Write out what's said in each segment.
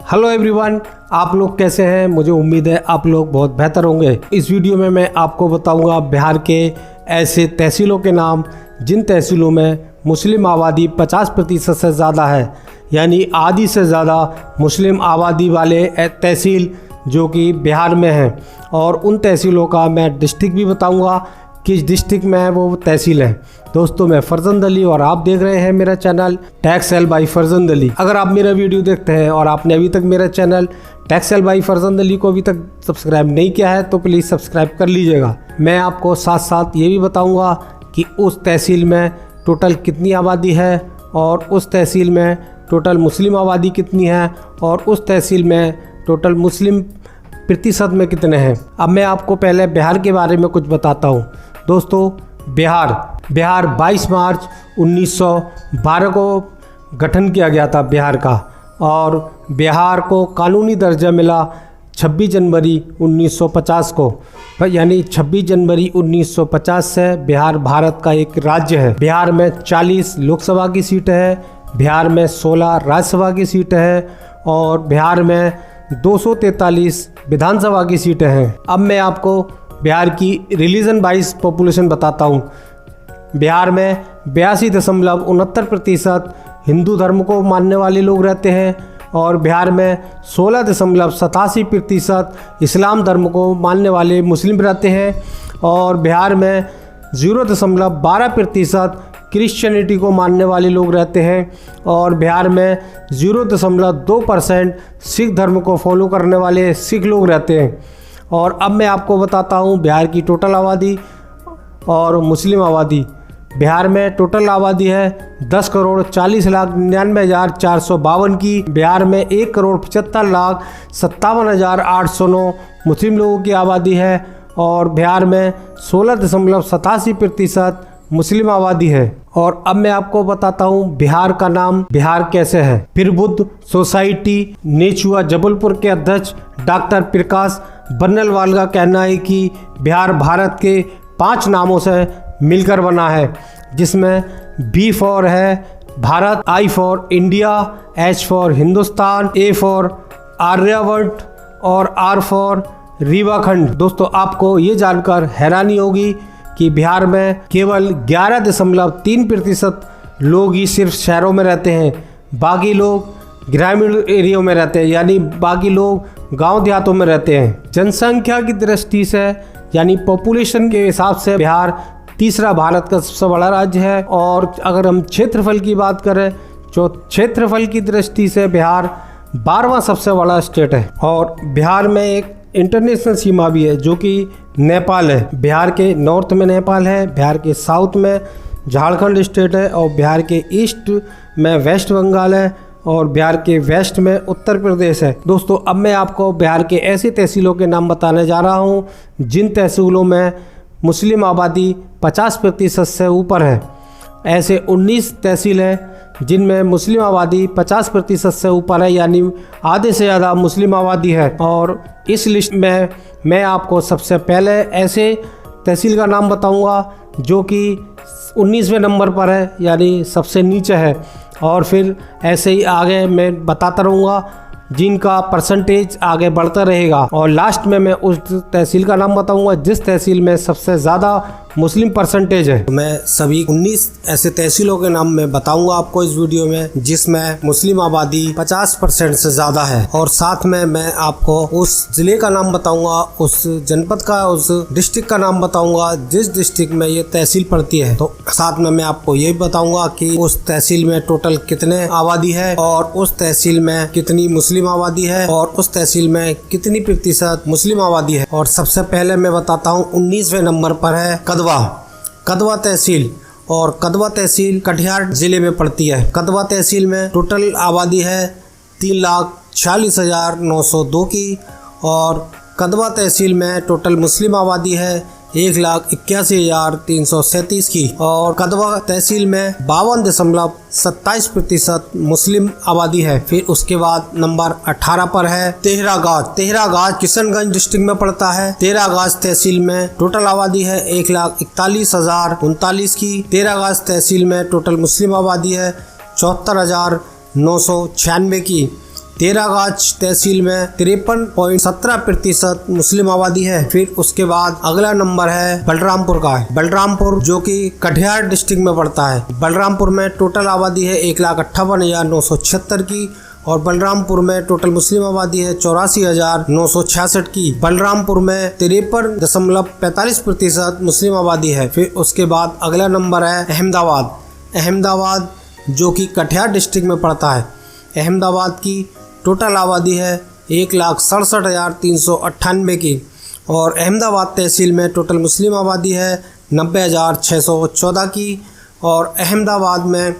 Hello everyone, आप लोग कैसे हैं। मुझे उम्मीद है आप लोग बहुत बेहतर होंगे। इस वीडियो में मैं आपको बताऊंगा बिहार के ऐसे तहसीलों के नाम जिन तहसीलों में मुस्लिम आबादी 50% से ज़्यादा है, यानी आधी से ज़्यादा मुस्लिम आबादी वाले तहसील जो कि बिहार में हैं। और उन तहसीलों का मैं डिस्ट्रिक्ट भी बताऊंगा, किस डिस्ट्रिक्ट में है वो तहसील है। दोस्तों, मैं फरजंद अली और आप देख रहे हैं मेरा चैनल टैक्सएल बाई फरजंद अली। अगर आप मेरा वीडियो देखते हैं और आपने अभी तक मेरा चैनल टैक्सएल बाई फरजंद अली को अभी तक सब्सक्राइब नहीं किया है तो प्लीज़ सब्सक्राइब कर लीजिएगा। मैं आपको साथ साथ ये भी बताऊंगा कि उस तहसील में टोटल कितनी आबादी है और उस तहसील में टोटल मुस्लिम आबादी कितनी है और उस तहसील में टोटल मुस्लिम प्रतिशत में कितने हैं। अब मैं आपको पहले बिहार के बारे में कुछ बताता हूँ। दोस्तों, बिहार 22 मार्च 1912 को गठन किया गया था बिहार का, और बिहार को कानूनी दर्जा मिला 26 जनवरी 1950 को। यानी 26 जनवरी 1950 से बिहार भारत का एक राज्य है। बिहार में 40 लोकसभा की सीटें हैं, बिहार में 16 राज्यसभा की सीटें हैं और बिहार में 243 विधानसभा की सीटें हैं। अब मैं आपको बिहार की रिलीजन वाइज पॉपुलेशन बताता हूँ। बिहार में 82.69% हिंदू धर्म को मानने वाले लोग रहते हैं और बिहार में 16.87% इस्लाम धर्म को मानने वाले मुस्लिम रहते हैं और बिहार में 0.12% क्रिश्चियनिटी को मानने वाले लोग रहते हैं और बिहार में 0.2% सिख धर्म को फॉलो करने वाले सिख लोग रहते हैं। और अब मैं आपको बताता हूँ बिहार की टोटल आबादी और मुस्लिम आबादी। बिहार में टोटल आबादी है 10,40,99,452 की। बिहार में 1,75,57,809 मुस्लिम लोगों की आबादी है और बिहार में 16.87% मुस्लिम आबादी है। और अब मैं आपको बताता हूँ बिहार का नाम बिहार कैसे है। प्रबुद्ध सोसाइटी नेचुआ जबलपुर के अध्यक्ष डॉक्टर प्रकाश बन्नलवाल का कहना है कि बिहार भारत के 5 नामों से मिलकर बना है, जिसमें B फॉर है Bharat, I for India, H for Hindustan, A for Aryabhatta और R फॉर रीवाखंड। दोस्तों, आपको ये जानकर हैरानी होगी कि बिहार में केवल 11.3% लोग ही सिर्फ शहरों में रहते हैं, बाकी लोग ग्रामीण एरिया में रहते हैं, यानी बाकी लोग गांव देहातों में रहते हैं। जनसंख्या की दृष्टि से यानी पॉपुलेशन के हिसाब से बिहार तीसरा भारत का सबसे बड़ा राज्य है। और अगर हम क्षेत्रफल की बात करें तो क्षेत्रफल की दृष्टि से बिहार 12वां सबसे बड़ा स्टेट है। और बिहार में एक इंटरनेशनल सीमा भी है जो कि नेपाल है। बिहार के नॉर्थ में नेपाल है, बिहार के साउथ में झारखंड स्टेट है और बिहार के ईस्ट में वेस्ट बंगाल है और बिहार के वेस्ट में उत्तर प्रदेश है। दोस्तों, अब मैं आपको बिहार के ऐसे तहसीलों के नाम बताने जा रहा हूँ जिन तहसीलों में मुस्लिम आबादी 50% से ऊपर है। ऐसे 19 तहसील हैं जिनमें मुस्लिम आबादी 50% से ऊपर है, यानी आधे से ज़्यादा मुस्लिम आबादी है। और इस लिस्ट में मैं आपको सबसे पहले ऐसे तहसील का नाम बताऊंगा जो कि 19वें नंबर पर है, यानी सबसे नीचे है। और फिर ऐसे ही आगे मैं बताता रहूँगा जिनका परसेंटेज आगे बढ़ता रहेगा। और लास्ट में मैं उस तहसील का नाम बताऊंगा जिस तहसील में सबसे ज़्यादा मुस्लिम परसेंटेज है। मैं सभी 19 ऐसे तहसीलों के नाम मैं बताऊंगा आपको इस वीडियो में जिसमें मुस्लिम आबादी 50% से ज़्यादा है। और साथ में मैं आपको उस जिले का नाम बताऊंगा, उस जनपद का, उस डिस्ट्रिक्ट का नाम बताऊंगा जिस डिस्ट्रिक्ट में ये तहसील पड़ती है। तो साथ में मैं आपको ये बताऊंगा कि उस तहसील में टोटल कितने आबादी है और उस तहसील में कितनी मुस्लिम आबादी है और उस तहसील में कितनी प्रतिशत मुस्लिम आबादी है। और सबसे पहले मैं बताता हूँ 19वें नंबर पर है कदवा तहसील। और कदवा तहसील कटिहार जिले में पड़ती है। कदवा तहसील में टोटल आबादी है 3,46,902 की और कदवा तहसील में टोटल मुस्लिम आबादी है 1,81,337 की। और कदवा तहसील में 52.27% मुस्लिम आबादी है। फिर उसके बाद नंबर 18 पर है तेहरागाज किशनगंज डिस्ट्रिक्ट में पड़ता है। तेहरागाज तहसील में टोटल आबादी है 1,41,039 की। तेहरागाज तहसील में टोटल मुस्लिम आबादी है 74,996 की। तेरागाछ तहसील में 53.17% मुस्लिम आबादी है। फिर उसके बाद अगला नंबर है बलरामपुर का। बलरामपुर जो कि कटिहार डिस्ट्रिक्ट में पड़ता है। बलरामपुर में टोटल आबादी है 1,58,976 की और बलरामपुर में टोटल मुस्लिम आबादी है 84,966 की। बलरामपुर में 53.45% मुस्लिम आबादी है। फिर उसके बाद अगला नंबर है अहमदाबाद। अहमदाबाद जो कि कटिहार डिस्ट्रिक्ट में पड़ता है। अहमदाबाद की टोटल आबादी है 1,67,398 की और अहमदाबाद तहसील में टोटल मुस्लिम आबादी है 90,614 की और अहमदाबाद में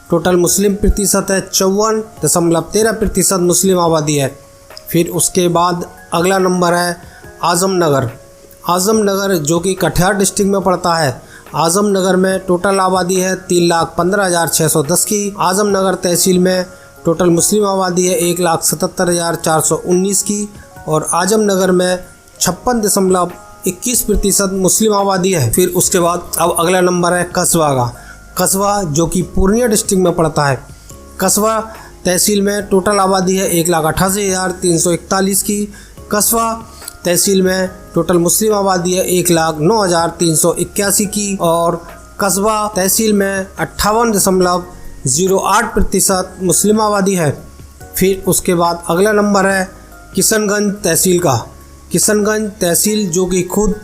टोटल मुस्लिम प्रतिशत है 54.13% मुस्लिम आबादी है। फिर उसके बाद अगला नंबर है आजमनगर। आजमनगर जो कि कटिहार डिस्ट्रिक्ट में पड़ता है। आजमनगर में टोटल आबादी है 3,15,610 की। आजमनगर तहसील में टोटल मुस्लिम आबादी है 1,77,419 की और आजमनगर में 56.21% मुस्लिम आबादी है। फिर उसके बाद अब अगला नंबर है कस्बा का। कस्बा जो कि पूर्णिया डिस्ट्रिक्ट में पड़ता है। कस्बा तहसील में टोटल आबादी है 1,88,341 की। कस्बा तहसील में टोटल मुस्लिम आबादी है 1,09,381 की और कस्बा तहसील में 58.08% मुस्लिम आबादी है। फिर उसके बाद अगला नंबर है किशनगंज तहसील का। किशनगंज तहसील जो कि खुद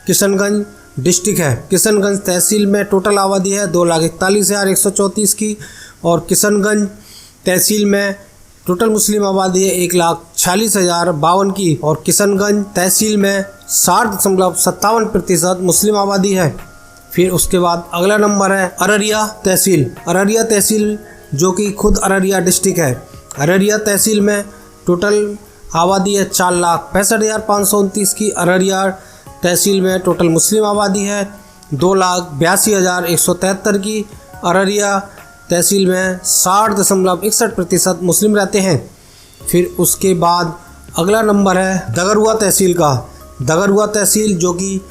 किशनगंज डिस्ट्रिक्ट है। किशनगंज तहसील में टोटल आबादी है 2,41,134 की और किशनगंज तहसील में टोटल मुस्लिम आबादी है 1,46,052 की और किशनगंज तहसील में 60.57% मुस्लिम आबादी है। फिर उसके बाद अगला नंबर है अररिया तहसील। अररिया तहसील जो कि खुद अररिया डिस्ट्रिक्ट है। अररिया तहसील में टोटल आबादी है 4,65,529 की। अररिया तहसील में टोटल मुस्लिम आबादी है 2,82,173 की। अररिया तहसील में 60.61% मुस्लिम रहते हैं। फिर उसके बाद अगला नंबर है दगरुआ तहसील का। दगरुआ तहसील जो कि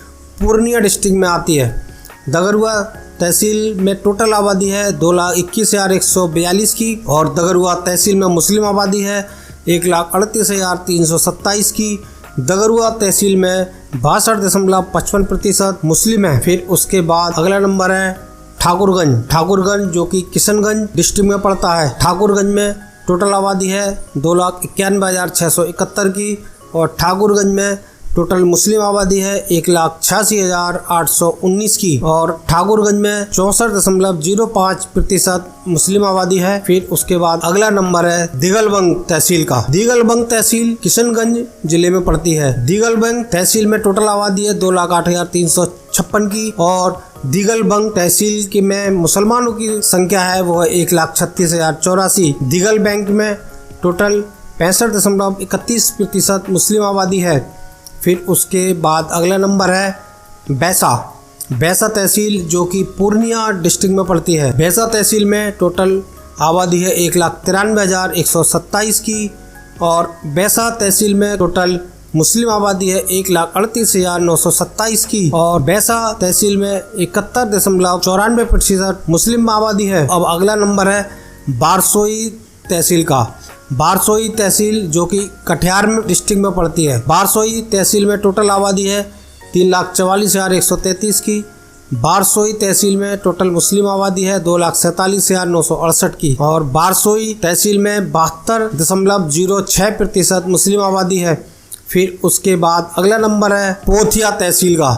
पूर्णिया डिस्ट्रिक्ट में आती है। दगरुआ तहसील में टोटल आबादी है 2,21,142 की और दगरुआ तहसील में मुस्लिम आबादी है 1,38,327 की। दगरुआ तहसील में 62.55% मुस्लिम है। फिर उसके बाद अगला नंबर है ठाकुरगंज। ठाकुरगंज जो कि किशनगंज डिस्ट्रिक्ट में पड़ता है। ठाकुरगंज में टोटल आबादी है 2,91,671 की और ठाकुरगंज में टोटल मुस्लिम आबादी है 1,86,819 की और ठाकुरगंज में 64.05% मुस्लिम आबादी है। फिर उसके बाद अगला नंबर है दिगलबंग तहसील का। दिगलबंग तहसील किशनगंज जिले में पड़ती है। दिगलबंग तहसील में टोटल आबादी है 2,08,356 की और दिगलबंग तहसील के में मुसलमानों की संख्या है वो है 1,36,084। दिगलबंग में टोटल 65.31% मुस्लिम आबादी है। फिर उसके बाद अगला नंबर है बैसा। बैसा तहसील जो कि पूर्णिया डिस्ट्रिक्ट में पड़ती है। बैसा तहसील में टोटल आबादी है 1,93,127 की और बैसा तहसील में टोटल मुस्लिम आबादी है 1,38,927 की और बैसा तहसील में 71.94% मुस्लिम आबादी है। अब अगला नंबर है बारसोई तहसील का। बारसोई तहसील जो कि कटिहार डिस्ट्रिक्ट में पड़ती है। बारसोई तहसील में टोटल आबादी है 3,44,133 की। बारसोई तहसील में टोटल मुस्लिम आबादी है 2,47,968 की और बारसोई तहसील में 72.06% मुस्लिम आबादी है। फिर उसके बाद अगला नंबर है पोथिया तहसील का।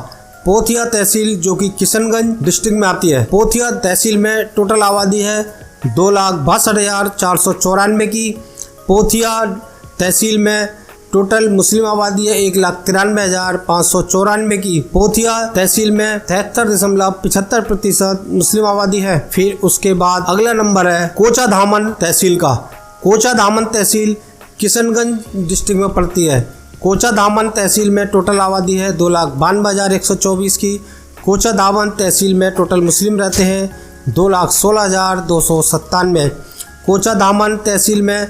पोथिया तहसील जो कि किशनगंज डिस्ट्रिक्ट में आती है। पोथिया तहसील में टोटल आबादी है 2,62,494 की। पोथिया तहसील में टोटल मुस्लिम आबादी है 1,93,594 की। पोथिया तहसील में 73.75% मुस्लिम आबादी है। फिर उसके बाद अगला नंबर है कोचाधामन तहसील का। कोचाधामन तहसील किशनगंज डिस्ट्रिक्ट में पड़ती है। कोचाधामन तहसील में टोटल आबादी है 2,92,124 की। कोचाधामन तहसील में टोटल मुस्लिम रहते हैं 2,16,297। कोचाधामन तहसील में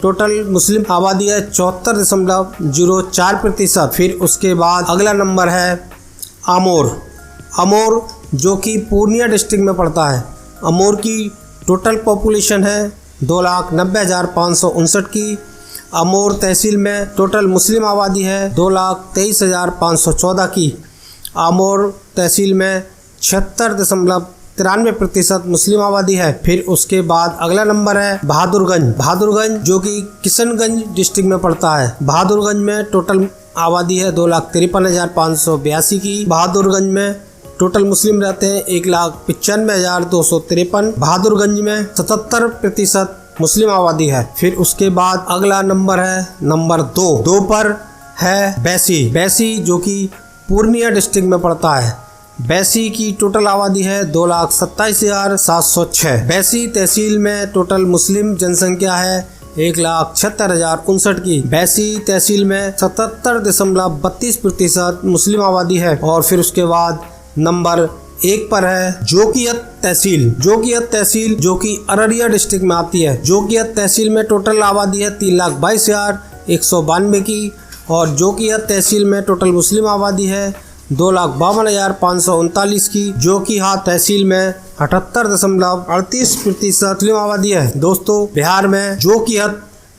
टोटल मुस्लिम आबादी है 74.04%। फिर उसके बाद अगला नंबर है अमोर। अमोर जो कि पूर्णिया डिस्ट्रिक्ट में पड़ता है। अमोर की टोटल पॉपुलेशन है 2,90,559 की अमोर तहसील में टोटल मुस्लिम आबादी है 2,23,514 की। अमोर तहसील में 76.93% मुस्लिम आबादी है। फिर उसके बाद अगला नंबर है बहादुरगंज। बहादुरगंज जो कि किशनगंज डिस्ट्रिक्ट में पड़ता है। बहादुरगंज में टोटल आबादी है 2,53,582 की। बहादुरगंज में टोटल मुस्लिम रहते हैं 1,95,253। बहादुरगंज में 77% मुस्लिम आबादी है। फिर उसके बाद अगला नंबर है नंबर 2 पर है बैसी। बैसी जो कि पूर्णिया डिस्ट्रिक्ट में पड़ता है। बैसी की टोटल आबादी है 2,27,706। बैसी तहसील में टोटल मुस्लिम जनसंख्या है 1,76,059 की। बैसी तहसील में 77.32% मुस्लिम आबादी है। और फिर उसके बाद नंबर 1 पर है जोकियत तहसील। जोकियत तहसील जो कि अररिया डिस्ट्रिक्ट में आती है। जोकियत तहसील में टोटल आबादी है 3,22,192 की। और जोकियत तहसील में टोटल मुस्लिम आबादी है 2,52,539 की। जोकीहाट तहसील में 78.38% मुस्लिम आबादी है। दोस्तों, बिहार में जोकीहाट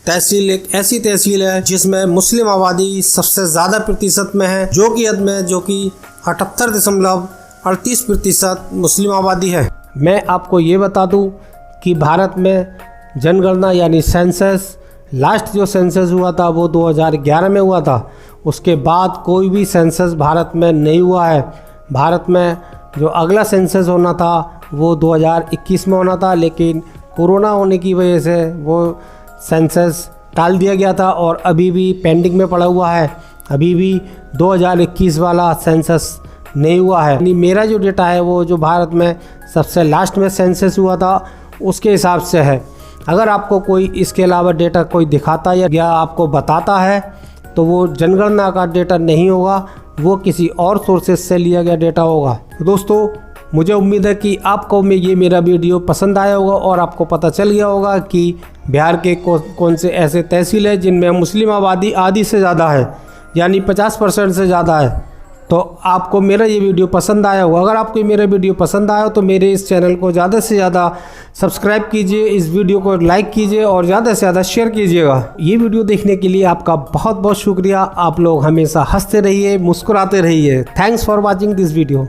तहसील एक ऐसी तहसील है जिसमें मुस्लिम आबादी सबसे ज्यादा प्रतिशत में है। जोकीहाट में जो कि 78.38% मुस्लिम आबादी है। मैं आपको ये बता दूं कि भारत में जनगणना यानी सेंसस, लास्ट जो सेंसस हुआ था वो 2011 में हुआ था। उसके बाद कोई भी सेंसस भारत में नहीं हुआ है। भारत में जो अगला सेंसस होना था वो 2021 में होना था, लेकिन कोरोना होने की वजह से वो सेंसस टाल दिया गया था और अभी भी पेंडिंग में पड़ा हुआ है। अभी भी 2021 वाला सेंसस नहीं हुआ है। यानी मेरा जो डेटा है वो जो भारत में सबसे लास्ट में सेंसस हुआ था उसके हिसाब से है। अगर आपको कोई इसके अलावा डेटा कोई दिखाता या आपको बताता है तो वो जनगणना का डेटा नहीं होगा, वो किसी और सोर्सेज से लिया गया डेटा होगा। तो दोस्तों, मुझे उम्मीद है कि आपको ये मेरा वीडियो पसंद आया होगा और आपको पता चल गया होगा कि बिहार के कौन से ऐसे तहसील है जिनमें मुस्लिम आबादी आधी से ज़्यादा है, यानी 50% से ज़्यादा है। तो आपको मेरा ये वीडियो पसंद आया होगा। अगर आपको मेरा वीडियो पसंद आया हो तो मेरे इस चैनल को ज़्यादा से ज़्यादा सब्सक्राइब कीजिए, इस वीडियो को लाइक कीजिए और ज़्यादा से ज़्यादा शेयर कीजिएगा। ये वीडियो देखने के लिए आपका बहुत बहुत शुक्रिया। आप लोग हमेशा हंसते रहिए, मुस्कुराते रहिए। Thanks for watching this video.